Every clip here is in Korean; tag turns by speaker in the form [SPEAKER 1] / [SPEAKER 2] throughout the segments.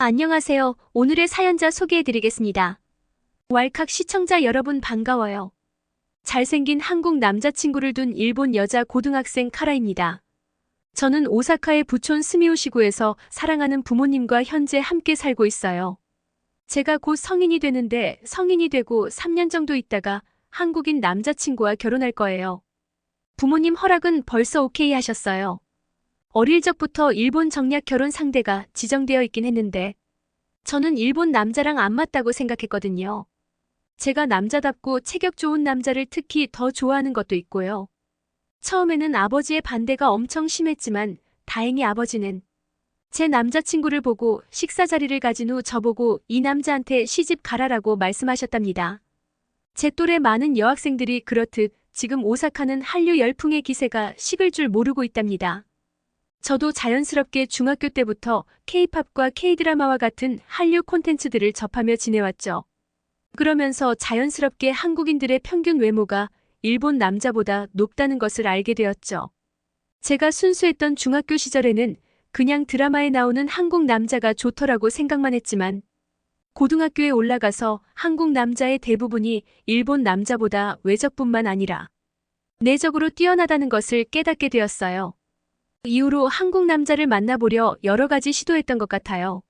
[SPEAKER 1] 안녕하세요. 오늘의 사연자 소개해드리겠습니다. 왈칵 시청자 여러분 반가워요. 잘생긴 한국 남자친구를 둔 일본 여자 고등학생 카라입니다. 저는 오사카의 부촌 스미우시구에서 사랑하는 부모님과 현재 함께 살고 있어요. 제가 곧 성인이 되는데 성인이 되고 3년 정도 있다가 한국인 남자친구와 결혼할 거예요. 부모님 허락은 벌써 오케이 하셨어요. 어릴 적부터 일본 정략 결혼 상대가 지정되어 있긴 했는데 저는 일본 남자랑 안 맞다고 생각했거든요. 제가 남자답고 체격 좋은 남자를 특히 더 좋아하는 것도 있고요. 처음에는 아버지의 반대가 엄청 심했지만 다행히 아버지는 제 남자친구를 보고 식사 자리를 가진 후 저보고 이 남자한테 시집 가라라고 말씀하셨답니다. 제 또래 많은 여학생들이 그렇듯 지금 오사카는 한류 열풍의 기세가 식을 줄 모르고 있답니다. 저도 자연스럽게 중학교 때부터 K-팝과 K-드라마와 같은 한류 콘텐츠들을 접하며 지내왔죠. 그러면서 자연스럽게 한국인들의 평균 외모가 일본 남자보다 높다는 것을 알게 되었죠. 제가 순수했던 중학교 시절에는 그냥 드라마에 나오는 한국 남자가 좋더라고 생각만 했지만 고등학교에 올라가서 한국 남자의 대부분이 일본 남자보다 외적뿐만 아니라 내적으로 뛰어나다는 것을 깨닫게 되었어요. 이후로 한국 남자를 만나보려 여러 가지 시도했던 것 같아요.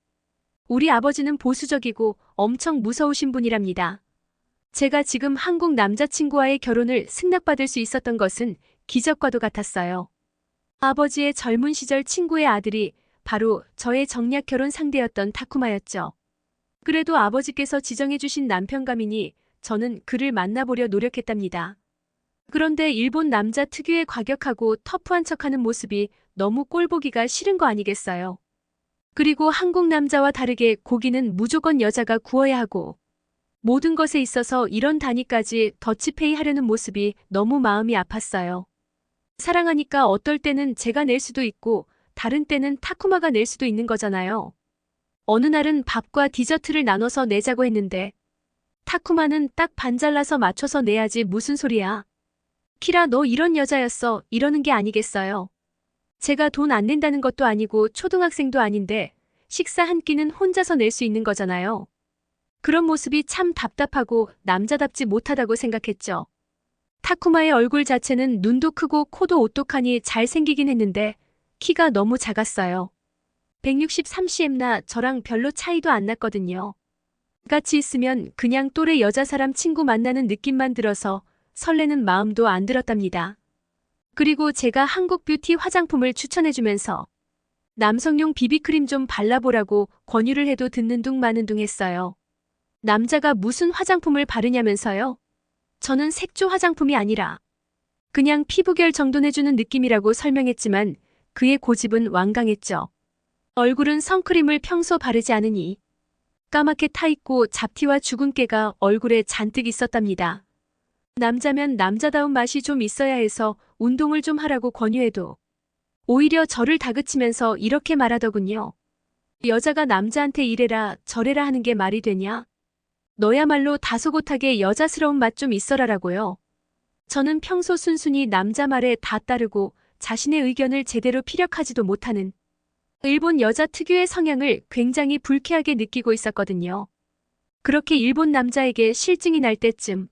[SPEAKER 1] 우리 아버지는 보수적이고 엄청 무서우신 분이랍니다. 제가 지금 한국 남자친구와의 결혼을 승낙받을 수 있었던 것은 기적과도 같았어요. 아버지의 젊은 시절 친구의 아들이 바로 저의 정략 결혼 상대였던 타쿠마였죠. 그래도 아버지께서 지정해주신 남편감이니 저는 그를 만나보려 노력했답니다. 그런데 일본 남자 특유의 과격하고 터프한 척하는 모습이 너무 꼴보기가 싫은 거 아니겠어요? 그리고 한국 남자와 다르게 고기는 무조건 여자가 구워야 하고 모든 것에 있어서 이런 단위까지 더치페이 하려는 모습이 너무 마음이 아팠어요. 사랑하니까 어떨 때는 제가 낼 수도 있고 다른 때는 타쿠마가 낼 수도 있는 거잖아요. 어느 날은 밥과 디저트를 나눠서 내자고 했는데 타쿠마는 딱 반 잘라서 맞춰서 내야지 무슨 소리야. 키라 너 이런 여자였어 이러는 게 아니겠어요. 제가 돈 안 낸다는 것도 아니고 초등학생도 아닌데 식사 한 끼는 혼자서 낼 수 있는 거잖아요. 그런 모습이 참 답답하고 남자답지 못하다고 생각했죠. 타쿠마의 얼굴 자체는 눈도 크고 코도 오똑하니 잘생기긴 했는데 키가 너무 작았어요. 163cm나 저랑 별로 차이도 안 났거든요. 같이 있으면 그냥 또래 여자 사람 친구 만나는 느낌만 들어서 설레는 마음도 안 들었답니다. 그리고 제가 한국 뷰티 화장품을 추천해주면서 남성용 비비크림 좀 발라보라고 권유를 해도 듣는 둥 마는 둥 했어요. 남자가 무슨 화장품을 바르냐면서요? 저는 색조 화장품이 아니라 그냥 피부결 정돈해주는 느낌이라고 설명했지만 그의 고집은 완강했죠. 얼굴은 선크림을 평소 바르지 않으니 까맣게 타있고 잡티와 주근깨가 얼굴에 잔뜩 있었답니다. 남자면 남자다운 맛이 좀 있어야 해서 운동을 좀 하라고 권유해도 오히려 저를 다그치면서 이렇게 말하더군요. 여자가 남자한테 이래라 저래라 하는 게 말이 되냐? 너야말로 다소곳하게 여자스러운 맛 좀 있어라라고요. 저는 평소 순순히 남자 말에 다 따르고 자신의 의견을 제대로 피력하지도 못하는 일본 여자 특유의 성향을 굉장히 불쾌하게 느끼고 있었거든요. 그렇게 일본 남자에게 실증이 날 때쯤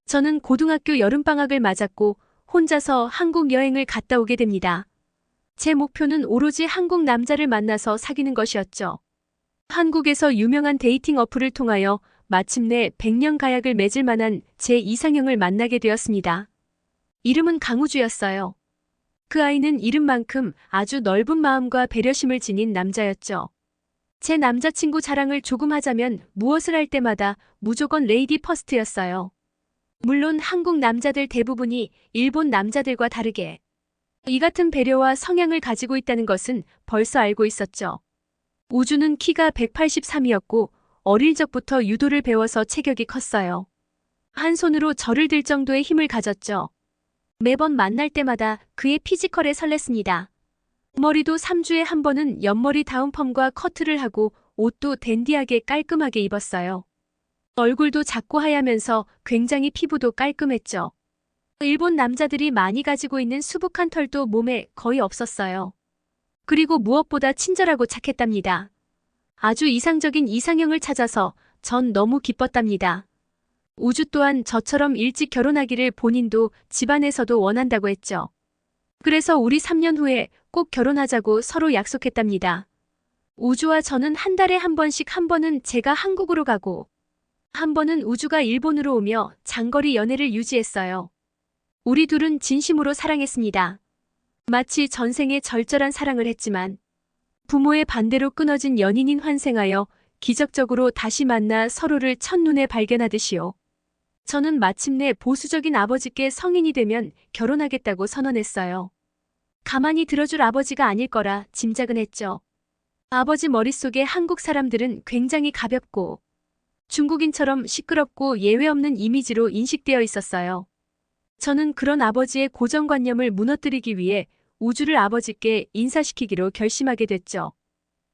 [SPEAKER 1] 저는 고등학교 여름방학을 맞았고 혼자서 한국 여행을 갔다 오게 됩니다. 제 목표는 오로지 한국 남자를 만나서 사귀는 것이었죠. 한국에서 유명한 데이팅 어플을 통하여 마침내 100년 가약을 맺을 만한 제 이상형을 만나게 되었습니다. 이름은 강우주였어요. 그 아이는 이름만큼 아주 넓은 마음과 배려심을 지닌 남자였죠. 제 남자친구 자랑을 조금 하자면 무엇을 할 때마다 무조건 레이디 퍼스트였어요. 물론 한국 남자들 대부분이 일본 남자들과 다르게 이 같은 배려와 성향을 가지고 있다는 것은 벌써 알고 있었죠. 우주는 키가 183이었고 어릴 적부터 유도를 배워서 체격이 컸어요. 한 손으로 저를 들 정도의 힘을 가졌죠. 매번 만날 때마다 그의 피지컬에 설렜습니다. 머리도 3주에 한 번은 옆머리 다운펌과 커트를 하고 옷도 댄디하게 깔끔하게 입었어요. 얼굴도 작고 하얗면서 굉장히 피부도 깔끔했죠. 일본 남자들이 많이 가지고 있는 수북한 털도 몸에 거의 없었어요. 그리고 무엇보다 친절하고 착했답니다. 아주 이상적인 이상형을 찾아서 전 너무 기뻤답니다. 우주 또한 저처럼 일찍 결혼하기를 본인도 집안에서도 원한다고 했죠. 그래서 우리 3년 후에 꼭 결혼하자고 서로 약속했답니다. 우주와 저는 한 달에 한 번씩, 한 번은 제가 한국으로 가고 한 번은 우주가 일본으로 오며 장거리 연애를 유지했어요. 우리 둘은 진심으로 사랑했습니다. 마치 전생에 절절한 사랑을 했지만 부모의 반대로 끊어진 연인인 환생하여 기적적으로 다시 만나 서로를 첫눈에 발견하듯이요. 저는 마침내 보수적인 아버지께 성인이 되면 결혼하겠다고 선언했어요. 가만히 들어줄 아버지가 아닐 거라 짐작은 했죠. 아버지 머릿속에 한국 사람들은 굉장히 가볍고 중국인처럼 시끄럽고 예외 없는 이미지로 인식되어 있었어요. 저는 그런 아버지의 고정관념을 무너뜨리기 위해 우주를 아버지께 인사시키기로 결심하게 됐죠.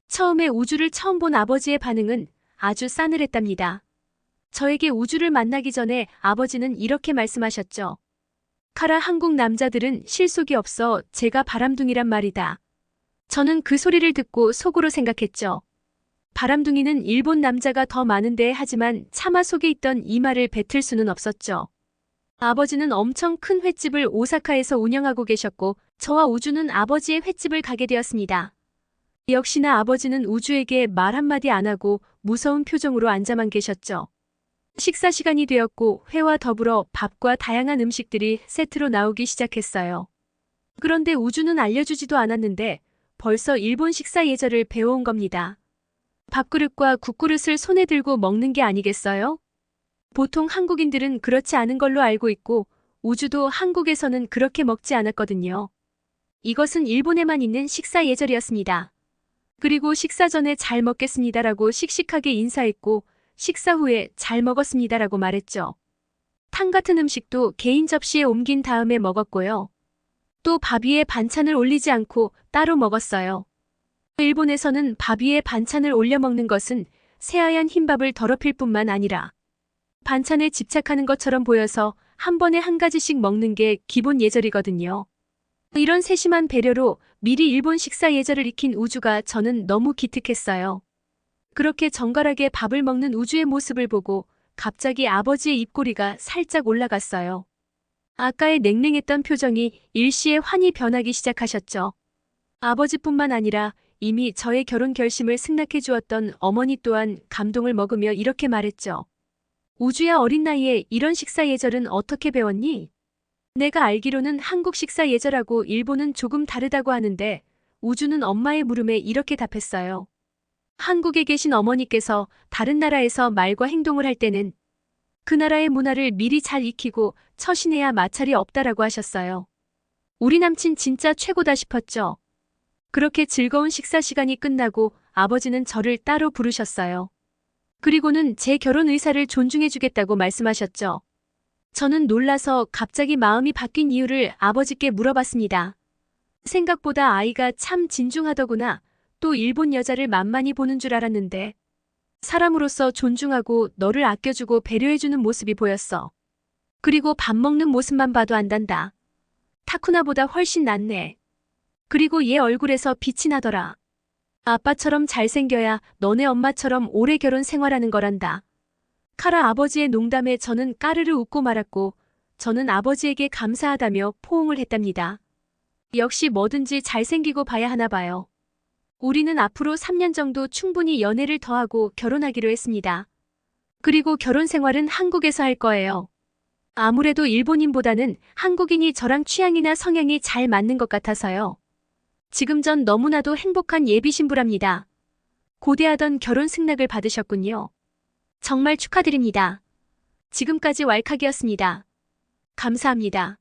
[SPEAKER 1] 처음에 우주를 처음 본 아버지의 반응은 아주 싸늘했답니다. 저에게 우주를 만나기 전에 아버지는 이렇게 말씀하셨죠. 카라, 한국 남자들은 실속이 없어 제가 바람둥이란 말이다. 저는 그 소리를 듣고 속으로 생각했죠. 바람둥이는 일본 남자가 더 많은데 하지만 차마 속에 있던 이 말을 뱉을 수는 없었죠. 아버지는 엄청 큰 횟집을 오사카에서 운영하고 계셨고 저와 우주는 아버지의 횟집을 가게 되었습니다. 역시나 아버지는 우주에게 말 한마디 안 하고 무서운 표정으로 앉아만 계셨죠. 식사 시간이 되었고 회와 더불어 밥과 다양한 음식들이 세트로 나오기 시작했어요. 그런데 우주는 알려주지도 않았는데 벌써 일본 식사 예절을 배워온 겁니다. 밥그릇과 국그릇을 손에 들고 먹는 게 아니겠어요? 보통 한국인들은 그렇지 않은 걸로 알고 있고 우주도 한국에서는 그렇게 먹지 않았거든요. 이것은 일본에만 있는 식사 예절이었습니다. 그리고 식사 전에 잘 먹겠습니다라고 씩씩하게 인사했고 식사 후에 잘 먹었습니다라고 말했죠. 탕 같은 음식도 개인 접시에 옮긴 다음에 먹었고요. 또 밥 위에 반찬을 올리지 않고 따로 먹었어요. 일본에서는 밥 위에 반찬을 올려 먹는 것은 새하얀 흰밥을 더럽힐 뿐만 아니라 반찬에 집착하는 것처럼 보여서 한 번에 한 가지씩 먹는 게 기본 예절이거든요. 이런 세심한 배려로 미리 일본 식사 예절을 익힌 우주가 저는 너무 기특했어요. 그렇게 정갈하게 밥을 먹는 우주의 모습을 보고 갑자기 아버지의 입꼬리가 살짝 올라갔어요. 아까의 냉랭했던 표정이 일시에 환히 변하기 시작하셨죠. 아버지뿐만 아니라 이미 저의 결혼 결심을 승낙해 주었던 어머니 또한 감동을 먹으며 이렇게 말했죠. 우주야, 어린 나이에 이런 식사 예절은 어떻게 배웠니? 내가 알기로는 한국 식사 예절하고 일본은 조금 다르다고 하는데 우주는 엄마의 물음에 이렇게 답했어요. 한국에 계신 어머니께서 다른 나라에서 말과 행동을 할 때는 그 나라의 문화를 미리 잘 익히고 처신해야 마찰이 없다라고 하셨어요. 우리 남친 진짜 최고다 싶었죠. 그렇게 즐거운 식사 시간이 끝나고 아버지는 저를 따로 부르셨어요. 그리고는 제 결혼 의사를 존중해주겠다고 말씀하셨죠. 저는 놀라서 갑자기 마음이 바뀐 이유를 아버지께 물어봤습니다. 생각보다 아이가 참 진중하더구나. 또 일본 여자를 만만히 보는 줄 알았는데 사람으로서 존중하고 너를 아껴주고 배려해주는 모습이 보였어. 그리고 밥 먹는 모습만 봐도 안단다. 타쿠나보다 훨씬 낫네. 그리고 얘 얼굴에서 빛이 나더라. 아빠처럼 잘생겨야 너네 엄마처럼 오래 결혼 생활하는 거란다. 카라 아버지의 농담에 저는 까르르 웃고 말았고 저는 아버지에게 감사하다며 포옹을 했답니다. 역시 뭐든지 잘생기고 봐야 하나 봐요. 우리는 앞으로 3년 정도 충분히 연애를 더하고 결혼하기로 했습니다. 그리고 결혼 생활은 한국에서 할 거예요. 아무래도 일본인보다는 한국인이 저랑 취향이나 성향이 잘 맞는 것 같아서요. 지금 전 너무나도 행복한 예비 신부랍니다. 고대하던 결혼 승낙을 받으셨군요. 정말 축하드립니다. 지금까지 왈칵이었습니다. 감사합니다.